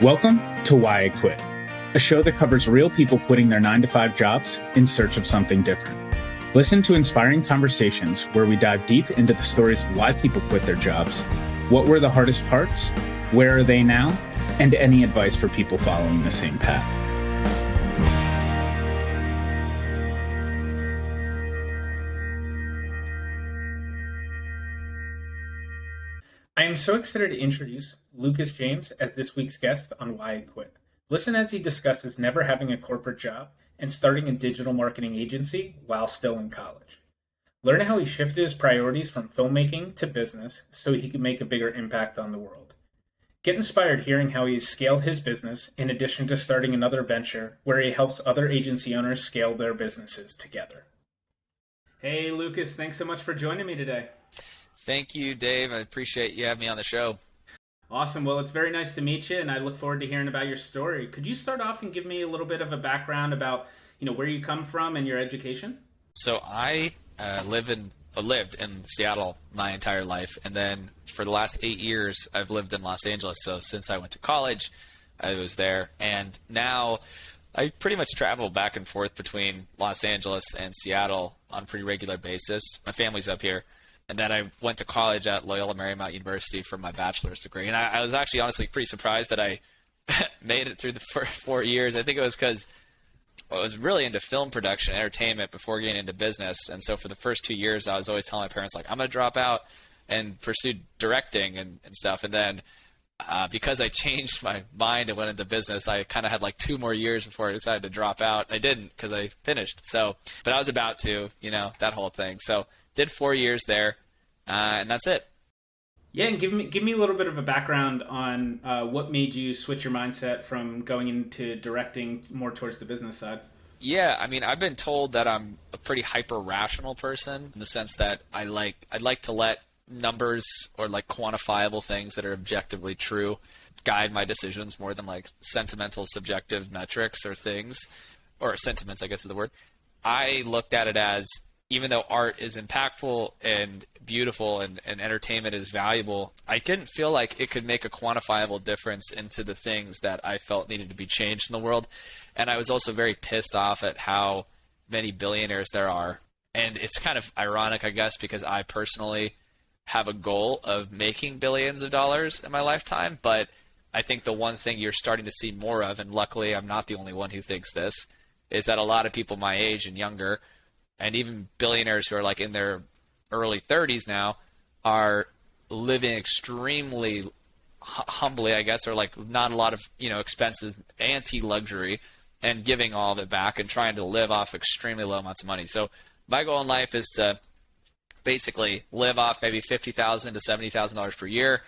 Welcome to Why I Quit, a show that covers real people quitting their 9-to-5 jobs in search of something different. Listen to inspiring conversations where we dive deep into the stories of why people quit their jobs, what were the hardest parts, where are they now, and any advice for people following the same path. I am so excited to introduce Lucas James as this week's guest on Why I Quit. Listen as he discusses never having a corporate job and starting a digital marketing agency while still in college. Learn how he shifted his priorities from filmmaking to business so he could make a bigger impact on the world. Get inspired hearing how he's scaled his business in addition to starting another venture where he helps other agency owners scale their businesses together. Hey Lucas, thanks so much for joining me today. Thank you, Dave. I appreciate you having me on the show. Awesome. Well, it's very nice to meet you, and I look forward to hearing about your story. Could you start off and give me a little bit of a background about, where you come from and your education? So I lived in Seattle my entire life, and then for the last 8 years, I've lived in Los Angeles. So since I went to college, I was there, and now I pretty much travel back and forth between Los Angeles and Seattle on a pretty regular basis. My family's up here. And then I went to college at Loyola Marymount University for my bachelor's degree. And I was actually honestly pretty surprised that I made it through the first 4 years. I think it was because I was really into film production, entertainment before getting into business. And so for the first 2 years, I was always telling my parents, I'm going to drop out and pursue directing and stuff. And then because I changed my mind and went into business, I kind of had 2 more years before I decided to drop out. I didn't because I finished. But I was about to, that whole thing. So did 4 years there, and that's it. Yeah, and give me a little bit of a background on what made you switch your mindset from going into directing more towards the business side. Yeah, I've been told that I'm a pretty hyper-rational person in the sense that I'd like to let numbers or quantifiable things that are objectively true guide my decisions more than sentimental, subjective metrics or things, or sentiments, I guess is the word. I looked at it as, even though art is impactful and beautiful and entertainment is valuable, I didn't feel like it could make a quantifiable difference into the things that I felt needed to be changed in the world. And I was also very pissed off at how many billionaires there are. And it's kind of ironic, I guess, because I personally have a goal of making billions of dollars in my lifetime. But I think the one thing you're starting to see more of, and luckily I'm not the only one who thinks this, is that a lot of people my age and younger, and even billionaires who are in their early 30s now, are living extremely humbly, I guess, or not a lot of expenses, anti-luxury, and giving all of it back and trying to live off extremely low amounts of money. So my goal in life is to basically live off maybe $50,000 to $70,000 per year,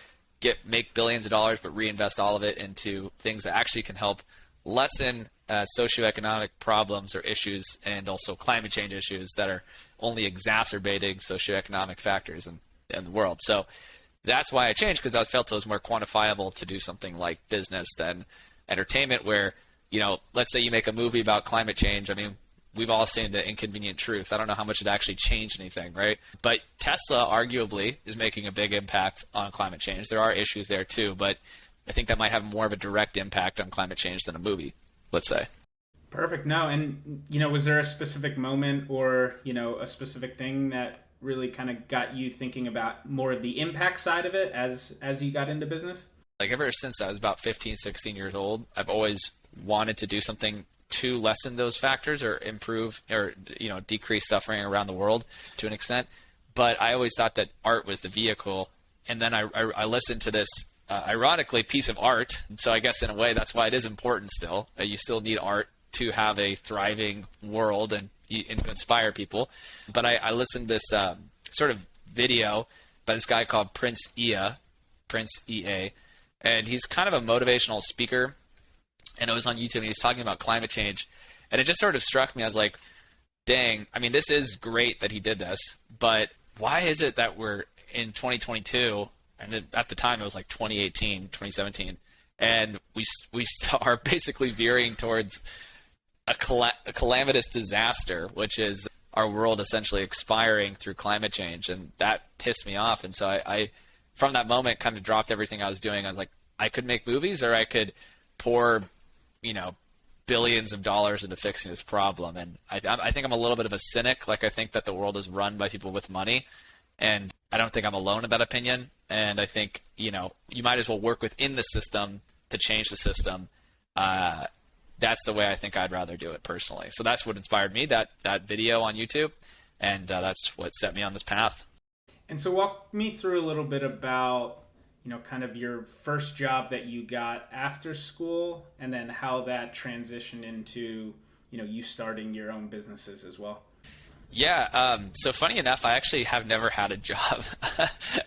make billions of dollars, but reinvest all of it into things that actually can help lessen socioeconomic problems or issues, and also climate change issues that are only exacerbating socioeconomic factors in the world. So that's why I changed, because I felt it was more quantifiable to do something like business than entertainment, where, let's say you make a movie about climate change. We've all seen The Inconvenient Truth. I don't know how much it actually changed anything, right? But Tesla arguably is making a big impact on climate change. There are issues there too, but I think that might have more of a direct impact on climate change than a movie, let's say. Perfect. No, and was there a specific moment or a specific thing that really kind of got you thinking about more of the impact side of it as you got into business? Ever since I was about 15, 16 years old, I've always wanted to do something to lessen those factors or improve or decrease suffering around the world to an extent. But I always thought that art was the vehicle, and then I listened to this ironically piece of art. So I guess in a way that's why it is important still. You still need art to have a thriving world and to inspire people. But I listened to this sort of video by this guy called Prince EA, and he's kind of a motivational speaker. And it was on YouTube, and he was talking about climate change. And it just sort of struck me. I was like, dang, this is great that he did this, but why is it that we're in 2022, and at the time it was 2018, 2017, and we are basically veering towards a calamitous disaster, which is our world essentially expiring through climate change. And that pissed me off. And so I from that moment, kind of dropped everything I was doing. I was like, I could make movies, or I could pour, you know, billions of dollars into fixing this problem. And I think I'm a little bit of a cynic. Like, I think that the world is run by people with money, and I don't think I'm alone in that opinion. And I think, you know, you might as well work within the system to change the system. That's the way I think I'd rather do it personally. So that's what inspired me, that video on YouTube, and that's what set me on this path. And so walk me through a little bit about, you know, kind of your first job that you got after school, and then how that transitioned into, you know, you starting your own businesses as well. Yeah. So funny enough, I actually have never had a job.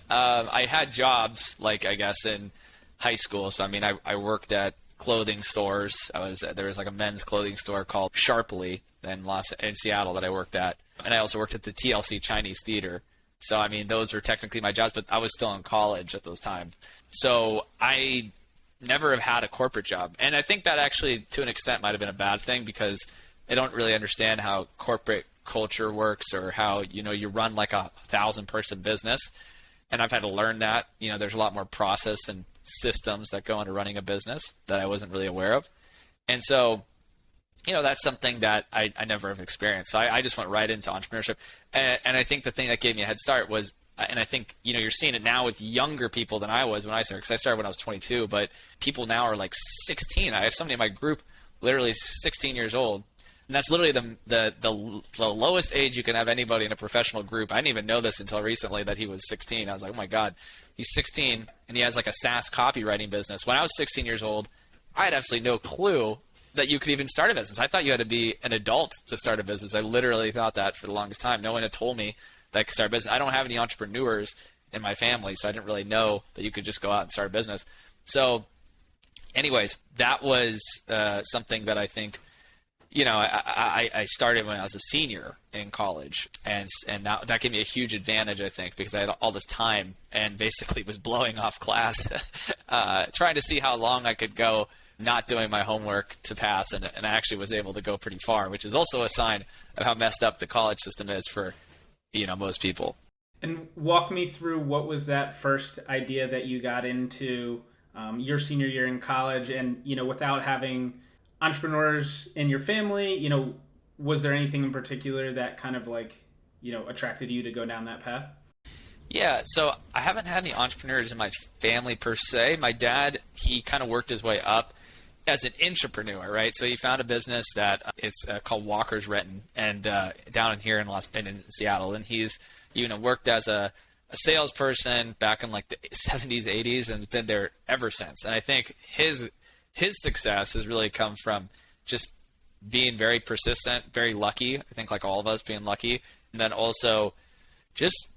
I had jobs, like, I guess, in high school. So, I mean, I worked at clothing stores. There was like a men's clothing store called Sharply in Seattle that I worked at. And I also worked at the TLC Chinese Theater. So, I mean, those were technically my jobs, but I was still in college at those times. So I never have had a corporate job. And I think that actually, to an extent, might have been a bad thing, because I don't really understand how corporate culture works, or how, you know, you run like a 1,000-person business. And I've had to learn that, you know, there's a lot more process and systems that go into running a business that I wasn't really aware of. And so, you know, that's something that I never have experienced. So I just went right into entrepreneurship. And I think the thing that gave me a head start was, and I think, you know, you're seeing it now with younger people than I was when I started, because I started when I was 22, but people now are like 16. I have somebody in my group literally 16 years old. And that's literally the lowest age you can have anybody in a professional group. I didn't even know this until recently, that he was 16. I was like, oh my God, he's 16 and he has like a SaaS copywriting business. When I was 16 years old, I had absolutely no clue that you could even start a business. I thought you had to be an adult to start a business. I literally thought that for the longest time. No one had told me that I could start a business. I don't have any entrepreneurs in my family, so I didn't really know that you could just go out and start a business. So anyways, that was something that I think, you know, I started when I was a senior in college, and that gave me a huge advantage, I think, because I had all this time and basically was blowing off class, trying to see how long I could go not doing my homework to pass, and I actually was able to go pretty far, which is also a sign of how messed up the college system is for, you know, most people. And walk me through, what was that first idea that you got into your senior year in college, and, you know, without having entrepreneurs in your family, you know, was there anything in particular that kind of like, you know, attracted you to go down that path? Yeah, so I haven't had any entrepreneurs in my family per se. My dad, he kind of worked his way up as an intrapreneur, right? So he found a business that it's called Walker's Renton, and down in here in Seattle, and he's, you know, worked as a salesperson back in like the 70s, 80s, and been there ever since. And I think his success has really come from just being very persistent, very lucky. I think, like all of us, being lucky, and then also just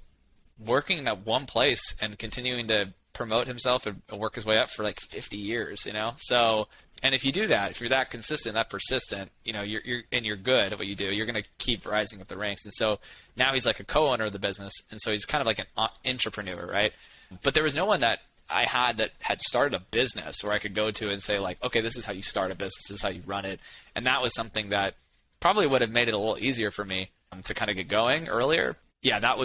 working at one place and continuing to promote himself and work his way up for like 50 years, you know? So, and if you do that, if you're that consistent, that persistent, you know, you're good at what you do, you're going to keep rising up the ranks. And so now he's like a co-owner of the business. And so he's kind of like an entrepreneur, right? But there was no one that I had that had started a business where I could go to and say, like, okay, this is how you start a business, this is how you run it. And that was something that probably would have made it a little easier for me to kind of get going earlier. Yeah,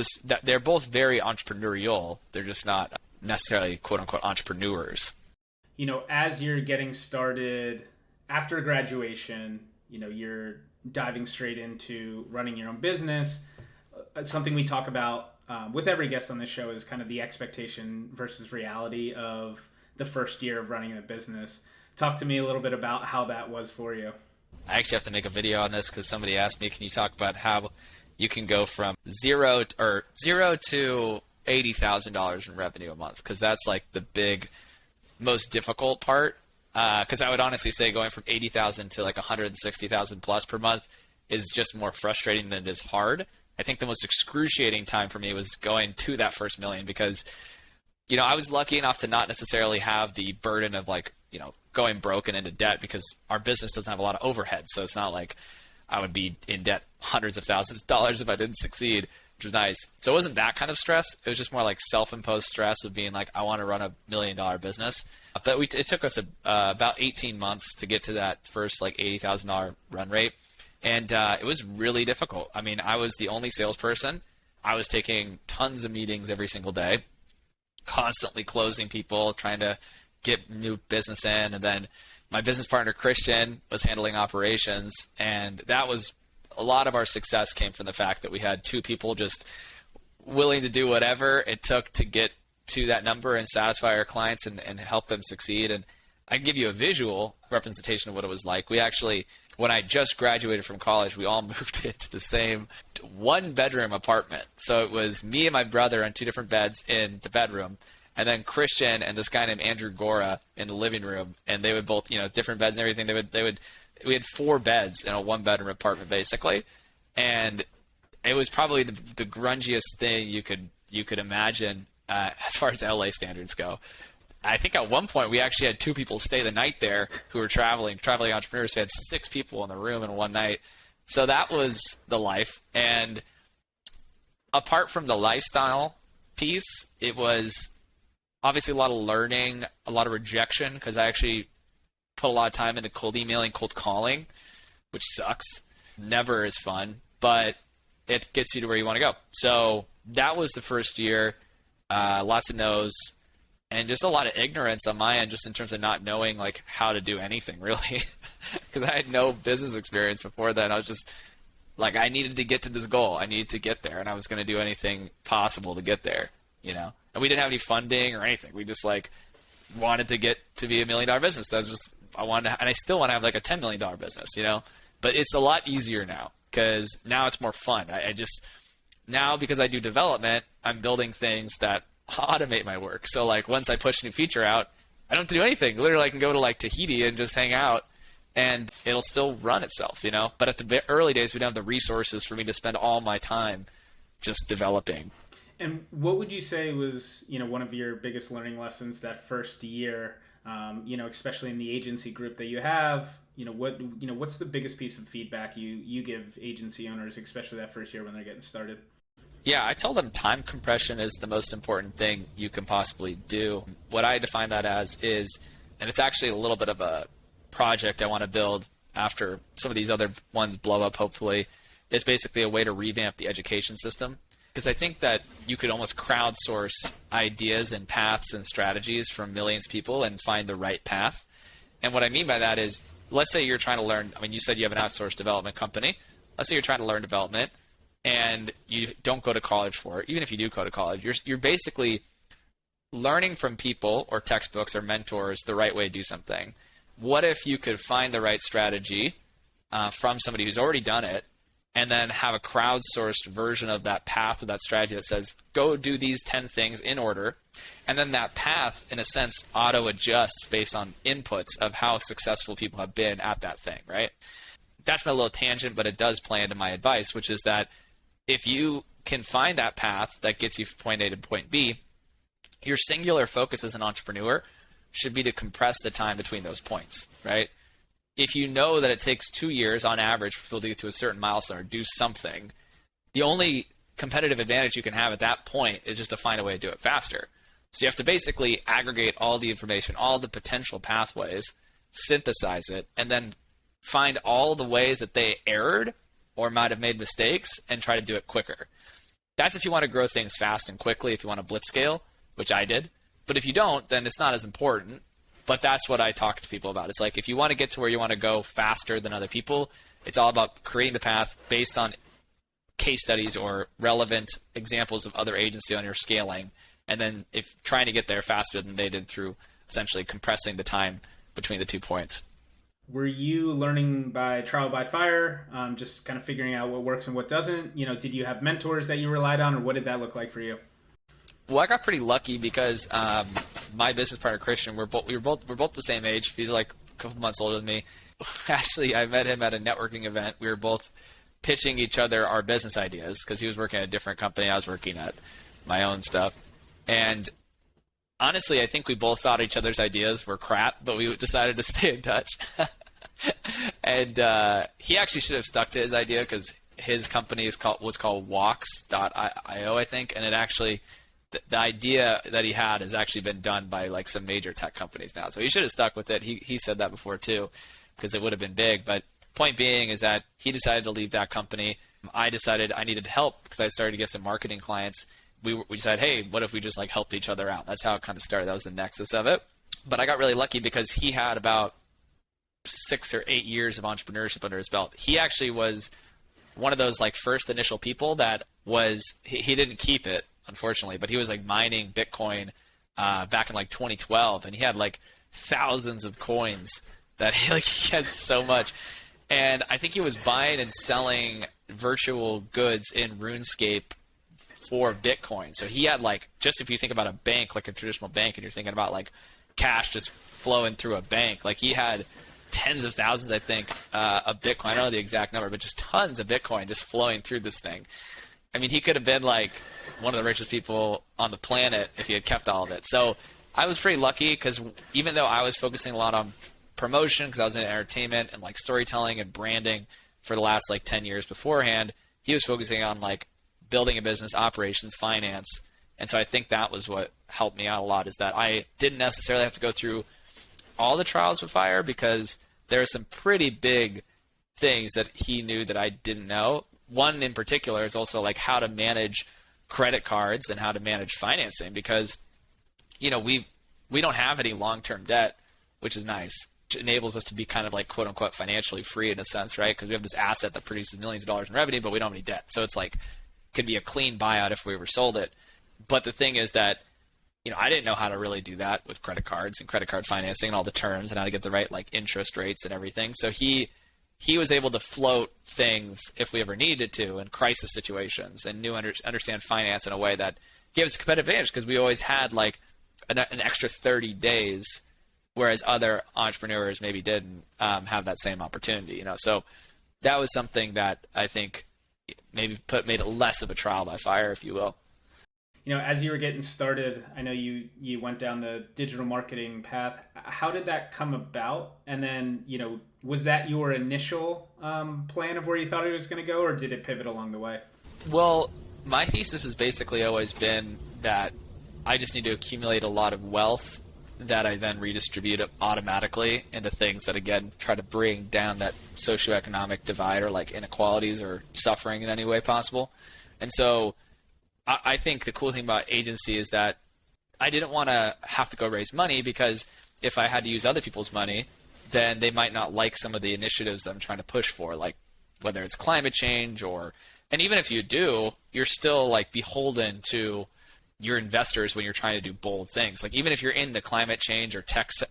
they're both very entrepreneurial. They're just not necessarily quote unquote entrepreneurs. You know, as you're getting started after graduation, you know, you're diving straight into running your own business. Something we talk about with every guest on this show is kind of the expectation versus reality of the first year of running a business. Talk to me a little bit about how that was for you. I actually have to make a video on this because somebody asked me, can you talk about how you can go from zero to $80,000 in revenue a month? Because that's like the big, most difficult part. Because I would honestly say going from 80,000 to like 160,000 plus per month is just more frustrating than it is hard. I think the most excruciating time for me was going to that first million, because, you know, I was lucky enough to not necessarily have the burden of like, you know, going broke and into debt, because our business doesn't have a lot of overhead. So it's not like I would be in debt hundreds of thousands of dollars if I didn't succeed, which was nice. So it wasn't that kind of stress. It was just more like self-imposed stress of being like, I want to run $1 million business. But it took us about 18 months to get to that first like $80,000 run rate. And it was really difficult. I mean, I was the only salesperson. I was taking tons of meetings every single day, constantly closing people, trying to get new business in. And then my business partner, Christian, was handling operations. And that was a lot of our success came from the fact that we had two people just willing to do whatever it took to get to that number and satisfy our clients and help them succeed. And I can give you a visual representation of what it was like. We actually, when I just graduated from college, we all moved into the same one-bedroom apartment. So it was me and my brother on two different beds in the bedroom, and then Christian and this guy named Andrew Gora in the living room, and they would both, different beds and everything. We had 4 beds in a one-bedroom apartment basically, and it was probably the grungiest thing you could imagine as far as LA standards go. I think at one point we actually had 2 people stay the night there who were traveling entrepreneurs. We had 6 people in the room in one night. So that was the life. And apart from the lifestyle piece, it was obviously a lot of learning, a lot of rejection, because I actually put a lot of time into cold emailing, cold calling, which sucks. Never is fun, but it gets you to where you want to go. So that was the first year. Lots of no's. And just a lot of ignorance on my end, just in terms of not knowing like how to do anything really, because I had no business experience before then. I was just like, I needed to get to this goal. I needed to get there, and I was going to do anything possible to get there, And we didn't have any funding or anything. We just like wanted to get to be $1 million business. That was just I wanted to, and I still want to have like a $10 million business, But it's a lot easier now because now it's more fun. I just now because I do development, I'm building things that automate my work. So like once I push a new feature out, I don't have to do anything. Literally I can go to like Tahiti and just hang out and it'll still run itself, But at the early days, we didn't have the resources for me to spend all my time just developing. And what would you say was, one of your biggest learning lessons that first year, especially in the agency group that you have, what's the biggest piece of feedback you give agency owners, especially that first year when they're getting started? Yeah, I tell them time compression is the most important thing you can possibly do. What I define that as is, and it's actually a little bit of a project I want to build after some of these other ones blow up, hopefully, is basically a way to revamp the education system. Because I think that you could almost crowdsource ideas and paths and strategies from millions of people and find the right path. And what I mean by that is, let's say you're trying to learn, you said you have an outsourced development company. Let's say you're trying to learn development and you don't go to college for it. Even if you do go to college, you're basically learning from people or textbooks or mentors the right way to do something. What if you could find the right strategy from somebody who's already done it and then have a crowdsourced version of that path or that strategy that says, go do these 10 things in order. And then that path, in a sense, auto-adjusts based on inputs of how successful people have been at that thing, right? That's my little tangent, but it does play into my advice, which is that if you can find that path that gets you from point A to point B, your singular focus as an entrepreneur should be to compress the time between those points, right? If you know that it takes 2 years on average for people to get to a certain milestone or do something, the only competitive advantage you can have at that point is just to find a way to do it faster. So you have to basically aggregate all the information, all the potential pathways, synthesize it, and then find all the ways that they erred or might have made mistakes and try to do it quicker. That's if you want to grow things fast and quickly, if you want to blitz scale, which I did. But if you don't, then it's not as important. But that's what I talk to people about. It's like if you want to get to where you want to go faster than other people, it's all about creating the path based on case studies or relevant examples of other agency owners scaling. And then if trying to get there faster than they did through essentially compressing the time between the 2 points. Were you learning by trial by fire, just kind of figuring out what works and what doesn't? Did you have mentors that you relied on, or what did that look like for you? Well, I got pretty lucky because my business partner Christian, we're both the same age. He's like a couple months older than me. Actually, I met him at a networking event. We were both pitching each other our business ideas because he was working at a different company. I was working at my own stuff, and honestly, I think we both thought each other's ideas were crap, but we decided to stay in touch. And he actually should have stuck to his idea because his company was called Walks.io, I think, and it actually the idea that he had has actually been done by like some major tech companies now. So he should have stuck with it. He said that before too, because it would have been big. But point being is that he decided to leave that company. I decided I needed help because I started to get some marketing clients. We decided, hey, what if we just like helped each other out? That's how it kind of started. That was the nexus of it. But I got really lucky because he had about 6 or 8 years of entrepreneurship under his belt. He actually was one of those like first initial people that was, he didn't keep it, unfortunately, but he was like mining Bitcoin back in like 2012, and he had like thousands of coins that he had so much. And I think he was buying and selling virtual goods in RuneScape for Bitcoin. So he had like, just if you think about a bank, like a traditional bank, and you're thinking about like cash just flowing through a bank, like he had tens of thousands, I think, of Bitcoin. I don't know the exact number, but just tons of Bitcoin just flowing through this thing. I mean, he could have been like one of the richest people on the planet if he had kept all of it. So I was pretty lucky because even though I was focusing a lot on promotion because I was in entertainment and like storytelling and branding for the last like 10 years beforehand, he was focusing on like building a business, operations, finance. And so I think that was what helped me out a lot, is that I didn't necessarily have to go through all the trials with fire because there are some pretty big things that he knew that I didn't know. One in particular is also like how to manage credit cards and how to manage financing, because we don't have any long-term debt, which is nice. It enables us to be kind of like quote unquote financially free in a sense, right? Because we have this asset that produces millions of dollars in revenue, but we don't have any debt. So it's like could be a clean buyout if we ever sold it. But the thing is that I didn't know how to really do that with credit cards and credit card financing and all the terms and how to get the right like interest rates and everything. So he was able to float things if we ever needed to in crisis situations and understand finance in a way that gave us a competitive advantage because we always had like an extra 30 days, whereas other entrepreneurs maybe didn't have that same opportunity. So that was something that I think maybe made it less of a trial by fire, if you will. As you were getting started, I know you went down the digital marketing path. How did that come about? And then, was that your initial plan of where you thought it was going to go, or did it pivot along the way? Well, my thesis has basically always been that I just need to accumulate a lot of wealth that I then redistribute automatically into things that, again, try to bring down that socioeconomic divide or like inequalities or suffering in any way possible. And so I think the cool thing about agency is that I didn't want to have to go raise money, because if I had to use other people's money, then they might not like some of the initiatives that I'm trying to push for, like whether it's climate change and even if you do, you're still like beholden to your investors when you're trying to do bold things. Like even if you're in the climate change or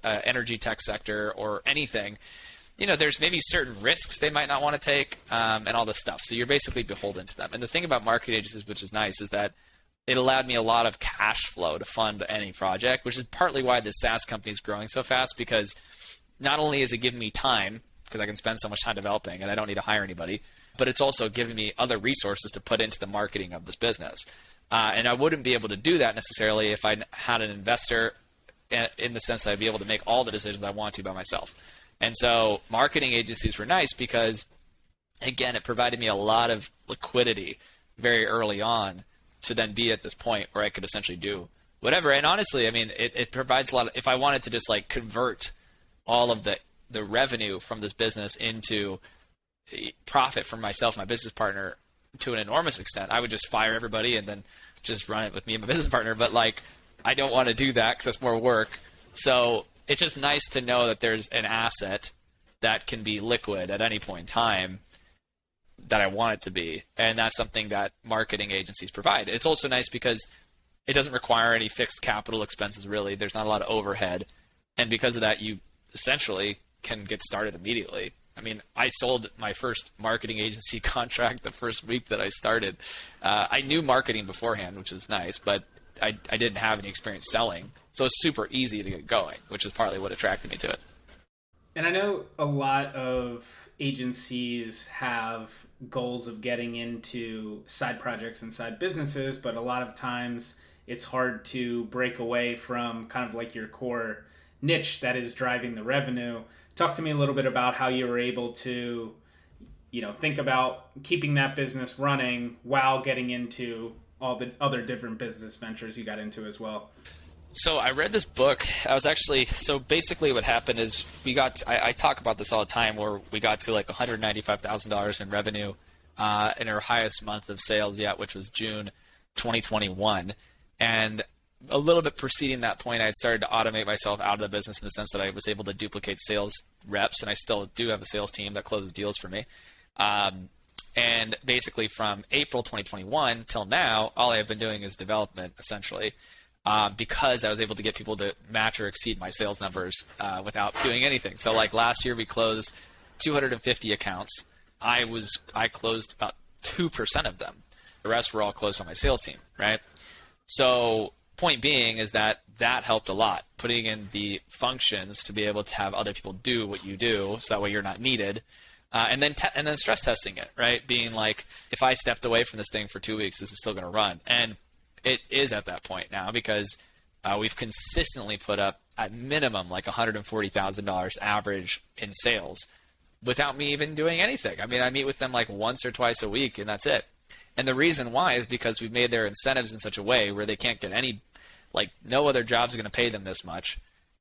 energy tech sector or anything, there's maybe certain risks they might not want to take and all this stuff. So you're basically beholden to them. And the thing about marketing agencies, which is nice, is that it allowed me a lot of cash flow to fund any project, which is partly why the SaaS company is growing so fast, because not only is it giving me time, because I can spend so much time developing and I don't need to hire anybody, but it's also giving me other resources to put into the marketing of this business. And I wouldn't be able to do that necessarily if I had an investor, in the sense that I'd be able to make all the decisions I want to by myself. And so marketing agencies were nice because, again, it provided me a lot of liquidity very early on to then be at this point where I could essentially do whatever. And honestly, I mean, it provides a lot of, if I wanted to just like convert all of the revenue from this business into profit for myself and my business partner to an enormous extent, I would just fire everybody and then just run it with me and my business partner. But like, I don't want to do that because that's more work. So it's just nice to know that there's an asset that can be liquid at any point in time that I want it to be. And that's something that marketing agencies provide. It's also nice because it doesn't require any fixed capital expenses, really. There's not a lot of overhead. And because of that, you essentially can get started immediately. I mean, I sold my first marketing agency contract the first week that I started. I knew marketing beforehand, which was nice, but I didn't have any experience selling. So it's super easy to get going, which is partly what attracted me to it. And I know a lot of agencies have goals of getting into side projects and side businesses, but a lot of times it's hard to break away from kind of like your core niche that is driving the revenue. Talk to me a little bit about how you were able to, think about keeping that business running while getting into all the other different business ventures you got into as well. So I read this book. So basically what happened is I talk about this all the time, where we got to like $195,000 in revenue in our highest month of sales yet, which was June 2021. And a little bit preceding that point, I had started to automate myself out of the business in the sense that I was able to duplicate sales reps, and I still do have a sales team that closes deals for me. And basically from April 2021 till now, all I've been doing is development, essentially, because I was able to get people to match or exceed my sales numbers without doing anything. So like last year, we closed 250 accounts. I closed about 2% of them. The rest were all closed on my sales team, right? So point being is that helped a lot, putting in the functions to be able to have other people do what you do, so that way you're not needed. And then stress testing it, right? Being like, if I stepped away from this thing for 2 weeks, this is still going to run. And it is at that point now, because we've consistently put up at minimum like $140,000 average in sales without me even doing anything. I mean, I meet with them like once or twice a week, and that's it. And the reason why is because we've made their incentives in such a way where they can't get any, like no other job's going to pay them this much.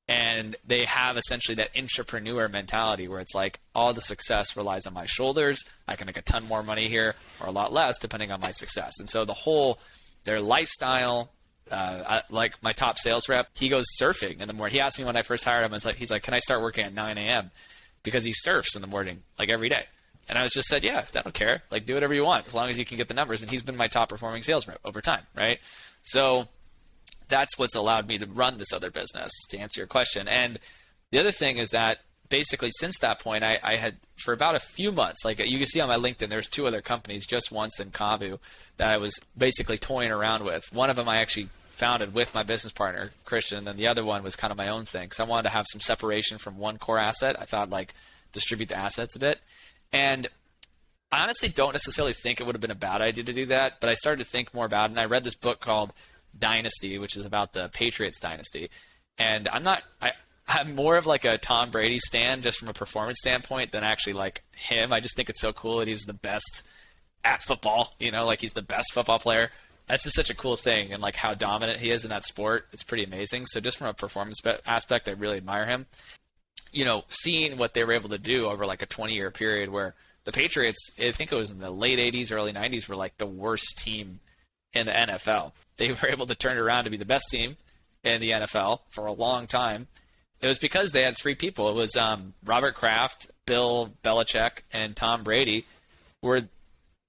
And they have essentially that entrepreneur mentality where it's like all the success relies on my shoulders. I can make a ton more money here or a lot less depending on my success. And so their lifestyle, like my top sales rep, he goes surfing in the morning. He asked me when I first hired him, he's like, can I start working at 9 a.m.? Because he surfs in the morning, like every day. And I was just said, yeah, I don't care. Like, do whatever you want as long as you can get the numbers. And he's been my top performing sales rep over time, right? So that's what's allowed me to run this other business, to answer your question. And the other thing is that basically since that point, I had, for about a few months, like you can see on my LinkedIn, there's 2 other companies, Just Once and Kavu, that I was basically toying around with. One of them I actually founded with my business partner, Christian, and then the other one was kind of my own thing. So I wanted to have some separation from one core asset. I thought like distribute the assets a bit. And I honestly don't necessarily think it would have been a bad idea to do that, but I started to think more about it, and I read this book called Dynasty, which is about the Patriots dynasty. And I'm more of like a Tom Brady stan just from a performance standpoint than actually like him. I just think it's so cool that he's the best at football, like he's the best football player. That's just such a cool thing, and like how dominant he is in that sport, it's pretty amazing. So just from a performance aspect, I really admire him. Seeing what they were able to do over like a 20-year period where the Patriots, I think it was in the late 80s, early 90s, were like the worst team in the NFL. They were able to turn it around to be the best team in the NFL for a long time. It was because they had 3 people. It was Robert Kraft, Bill Belichick, and Tom Brady were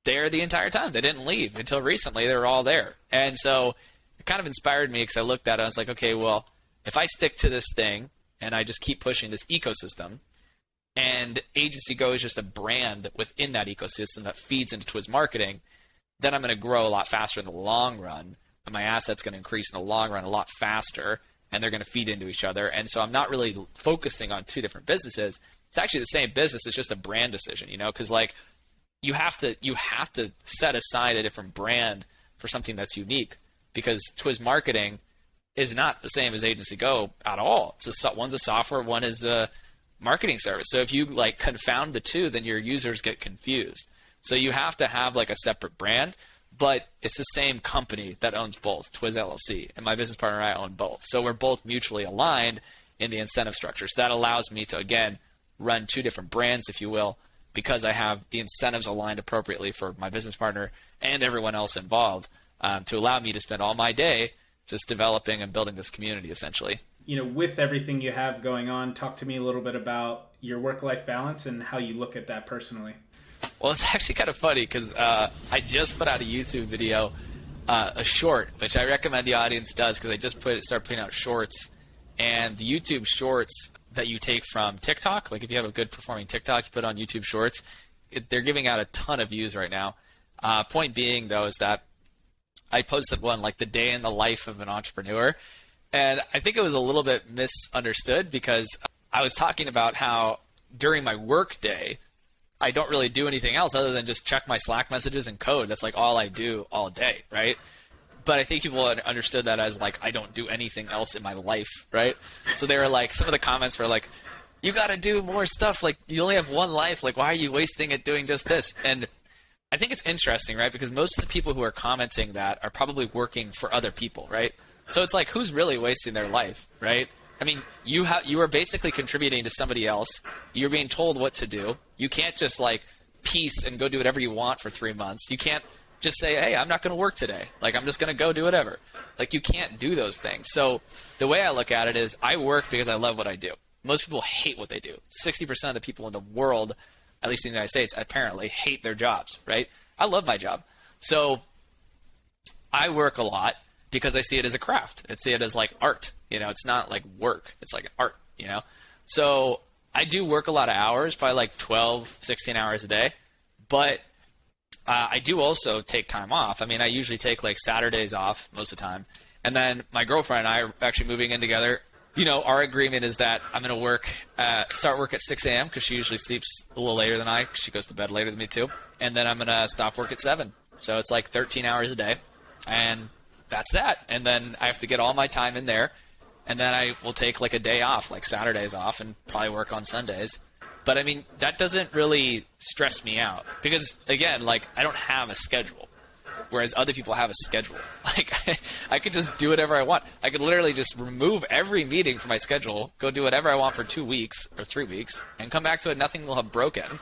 there the entire time. They didn't leave until recently. They were all there. And so it kind of inspired me because I looked at it. I was like, okay, well, if I stick to this thing and I just keep pushing this ecosystem, and Agency Go is just a brand within that ecosystem that feeds into Twiz marketing, then I'm going to grow a lot faster in the long run. And my asset's going to increase in the long run a lot faster, and they're going to feed into each other. And so I'm not really focusing on 2 different businesses. It's actually the same business. It's just a brand decision, because like you have to set aside a different brand for something that's unique, because Twiz marketing is not the same as Agency Go at all. One's a software, one is a marketing service. So if you like confound the 2, then your users get confused. So you have to have like a separate brand, but it's the same company that owns both, Twiz LLC, and my business partner and I own both. So we're both mutually aligned in the incentive structure. So that allows me to, again, run 2 different brands, if you will, because I have the incentives aligned appropriately for my business partner and everyone else involved, to allow me to spend all my day just developing and building this community, essentially. With everything you have going on, talk to me a little bit about your work-life balance and how you look at that personally. Well, it's actually kind of funny because I just put out a YouTube video, a short, which I recommend the audience does because I just start putting out shorts. And the YouTube shorts that you take from TikTok, like if you have a good performing TikTok, you put on YouTube shorts, they're giving out a ton of views right now. Point being, though, is that I posted one like the day in the life of an entrepreneur. And I think it was a little bit misunderstood because I was talking about how during my work day, I don't really do anything else other than just check my Slack messages and code. That's like all I do all day, right? But I think people understood that as like I don't do anything else in my life, right? So they were like, some of the comments were like, you got to do more stuff. Like you only have one life. Like why are you wasting it doing just this? And I think it's interesting, right? Because most of the people who are commenting that are probably working for other people, right? So it's like, who's really wasting their life, right? I mean, you are basically contributing to somebody else. You're being told what to do. You can't just like peace and go do whatever you want for 3 months. You can't just say, hey, I'm not going to work today. Like, I'm just going to go do whatever. Like, you can't do those things. So the way I look at it is I work because I love what I do. Most people hate what they do. 60% of the people in the world, at least in the United States, apparently hate their jobs, right? I love my job. So I work a lot because I see it as a craft. I see it as like art. It's not like work. It's like art, So I do work a lot of hours, probably like 12, 16 hours a day. But I do also take time off. I mean, I usually take like Saturdays off most of the time. And then my girlfriend and I are actually moving in together. Our agreement is that I'm going to start work at 6 a.m. because she usually sleeps a little later than I, because she goes to bed later than me too. And then I'm going to stop work at 7. So it's like 13 hours a day. And that's that. And then I have to get all my time in there. And then I will take like a day off, like Saturdays off, and probably work on Sundays. But I mean, that doesn't really stress me out because, again, like I don't have a schedule, whereas other people have a schedule. Like I could just do whatever I want. I could literally just remove every meeting from my schedule, go do whatever I want for 2 weeks or 3 weeks, and come back to it. Nothing will have broken.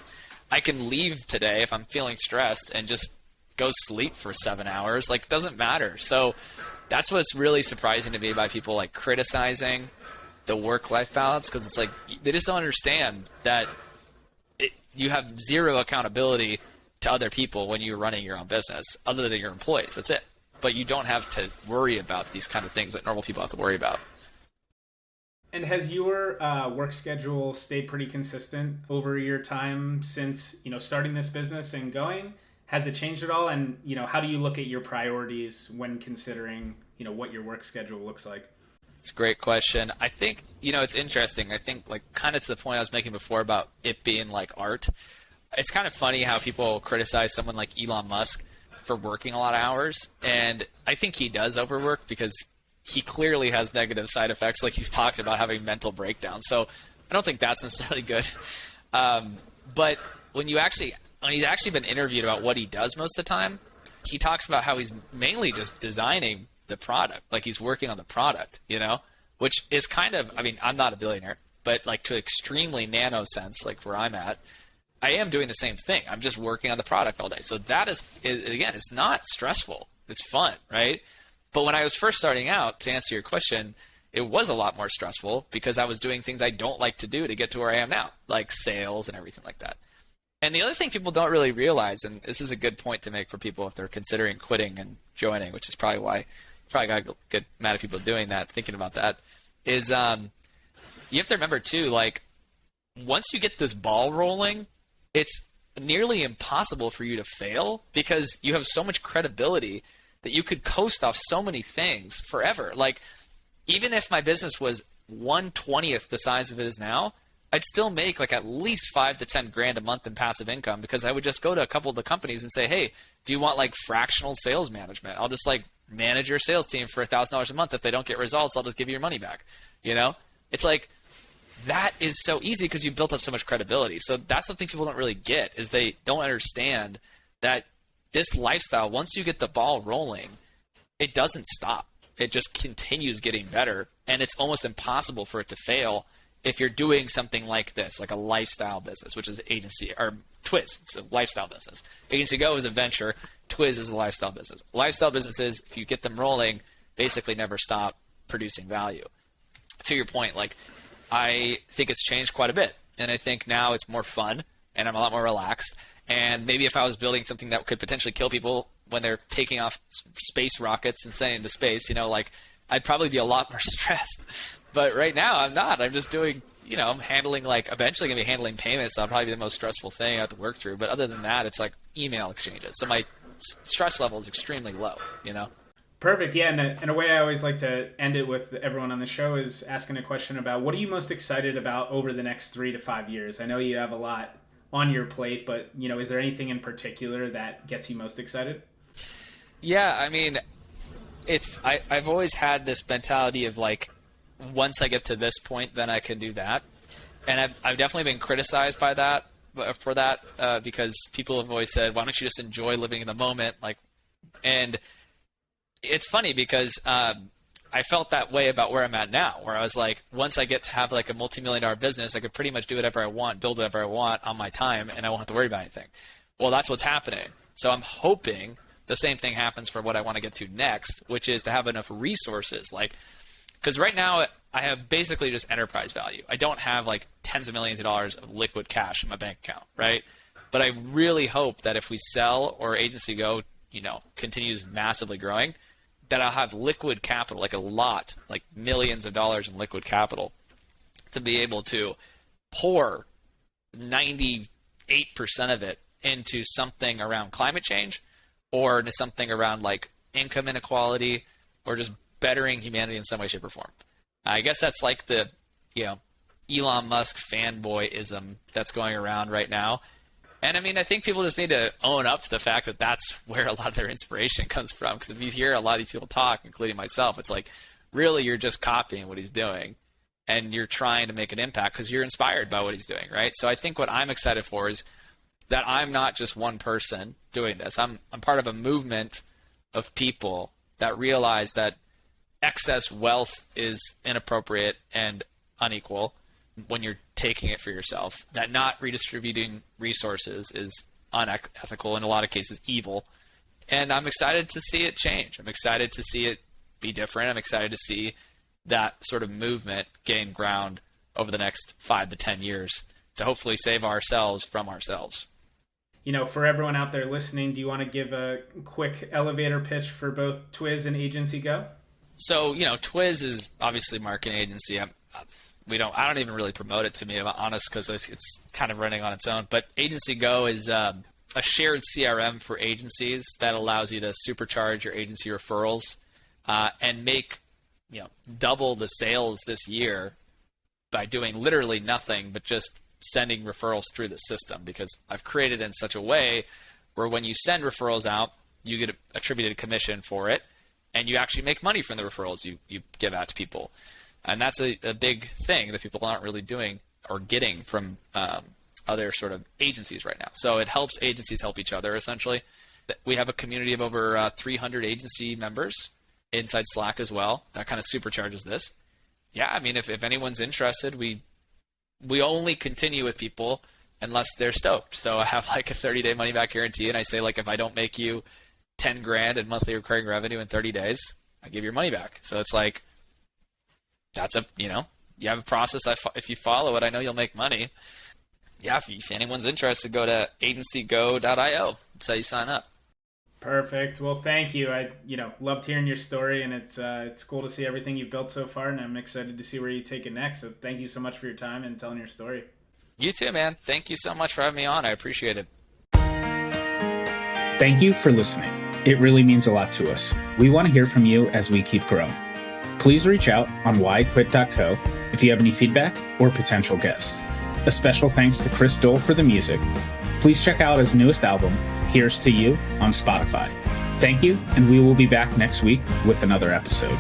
I can leave today if I'm feeling stressed and just go sleep for 7 hours. Like, it doesn't matter. So that's what's really surprising to me by people like criticizing the work-life balance, because it's like they just don't understand that you have zero accountability to other people when you're running your own business, other than your employees. That's it. But you don't have to worry about these kind of things that normal people have to worry about. And has your work schedule stayed pretty consistent over your time since starting this business and going? Has it changed at all? And how do you look at your priorities when considering what your work schedule looks like? It's a great question. I think, it's interesting. I think like kind of to the point I was making before about it being like art. It's kind of funny how people criticize someone like Elon Musk for working a lot of hours. And I think he does overwork because he clearly has negative side effects. Like he's talked about having mental breakdowns. So I don't think that's necessarily good. But when he's actually been interviewed about what he does most of the time, he talks about how he's mainly just designing the product. Like he's working on the product, which is kind of, I mean, I'm not a billionaire, but like to extremely nano sense, like where I'm at, I am doing the same thing. I'm just working on the product all day. So that is again, it's not stressful. It's fun, right? But when I was first starting out, to answer your question, it was a lot more stressful because I was doing things I don't like to do to get to where I am now, like sales and everything like that. And the other thing people don't really realize, and this is a good point to make for people if they're considering quitting and joining, which is probably why got a good amount of people doing that, thinking about that, is you have to remember too, like once you get this ball rolling, it's nearly impossible for you to fail because you have so much credibility that you could coast off so many things forever. Like even if my business was 1/20th the size of it is now, I'd still make like at least 5 to 10 grand a month in passive income because I would just go to a couple of the companies and say, hey, do you want like fractional sales management? I'll just like manage your sales team for $1,000 a month. If they don't get results, I'll just give you your money back. It's like that is so easy because you built up so much credibility. So that's something people don't really get is they don't understand that this lifestyle, once you get the ball rolling, it doesn't stop. It just continues getting better. And it's almost impossible for it to fail if you're doing something like this, like a lifestyle business, which is agency or Twiz. It's a lifestyle business. Agency Go is a venture. Twiz is a lifestyle business. Lifestyle businesses, if you get them rolling, basically never stop producing value. To your point, like I think it's changed quite a bit. And I think now it's more fun and I'm a lot more relaxed. And maybe if I was building something that could potentially kill people when they're taking off space rockets and sending into space, like I'd probably be a lot more stressed. But right now I'm not. I'm just doing, I'm handling like eventually going to be handling payments. That'll probably be the most stressful thing I have to work through. But other than that, it's like email exchanges. So my stress level is extremely low, Perfect. Yeah. And a way I always like to end it with everyone on the show is asking a question about what are you most excited about over the next 3 to 5 years? I know you have a lot on your plate, but, is there anything in particular that gets you most excited? Yeah. I mean, I've always had this mentality of like, once I get to this point, then I can do that. And I've definitely been criticized by that for that because people have always said, why don't you just enjoy living in the moment? And it's funny because I felt that way about where I'm at now, where I was like, once I get to have like a multi-million-dollar business, I could pretty much do whatever I want, build whatever I want on my time, and I won't have to worry about anything. Well, that's what's happening. So I'm hoping the same thing happens for what I want to get to next, which is to have enough resources. Like, because right now I have basically just enterprise value. I don't have like tens of millions of dollars of liquid cash in my bank account, right? But I really hope that if we sell or Agency Go, continues massively growing, that I'll have liquid capital, like a lot, like millions of dollars in liquid capital, to be able to pour 98% of it into something around climate change, or into something around like income inequality, or just bettering humanity in some way, shape, or form. I guess that's like the, Elon Musk fanboyism that's going around right now. And I mean, I think people just need to own up to the fact that that's where a lot of their inspiration comes from. Because if you hear a lot of these people talk, including myself, it's like, really, you're just copying what he's doing. And you're trying to make an impact because you're inspired by what he's doing, right? So I think what I'm excited for is that I'm not just one person doing this. I'm part of a movement of people that realize that excess wealth is inappropriate and unequal when you're taking it for yourself, that not redistributing resources is unethical, in a lot of cases evil. And I'm excited to see it change. I'm excited to see it be different. I'm excited to see that sort of movement gain ground over the next 5 to 10 years to hopefully save ourselves from ourselves. For everyone out there listening, do you want to give a quick elevator pitch for both Twiz and Agency Go? So, Twiz is obviously a marketing agency. I don't even really promote it, to be honest, because it's kind of running on its own. But Agency Go is a shared CRM for agencies that allows you to supercharge your agency referrals and make double the sales this year by doing literally nothing but just sending referrals through the system, because I've created it in such a way where when you send referrals out, you get attributed a commission for it, and you actually make money from the referrals you give out to people. And that's a big thing that people aren't really doing or getting from other sort of agencies right now. So it helps agencies help each other, essentially. We have a community of over 300 agency members inside Slack as well. That kind of supercharges this. Yeah, I mean, if anyone's interested, we only continue with people unless they're stoked. So I have like a 30-day money-back guarantee, and I say, like, if I don't make you $10,000 in monthly recurring revenue in 30 days, I give your money back. So it's like, that's you have a process. If you follow it, I know you'll make money. Yeah, if anyone's interested, go to agencygo.io. That's how you sign up. Perfect. Well, thank you. I loved hearing your story, and it's cool to see everything you've built so far, and I'm excited to see where you take it next. So thank you so much for your time and telling your story. You too, man. Thank you so much for having me on. I appreciate it. Thank you for listening. It really means a lot to us. We want to hear from you as we keep growing. Please reach out on whyquit.co if you have any feedback or potential guests. A special thanks to Chris Dole for the music. Please check out his newest album, Here's to You, on Spotify. Thank you, and we will be back next week with another episode.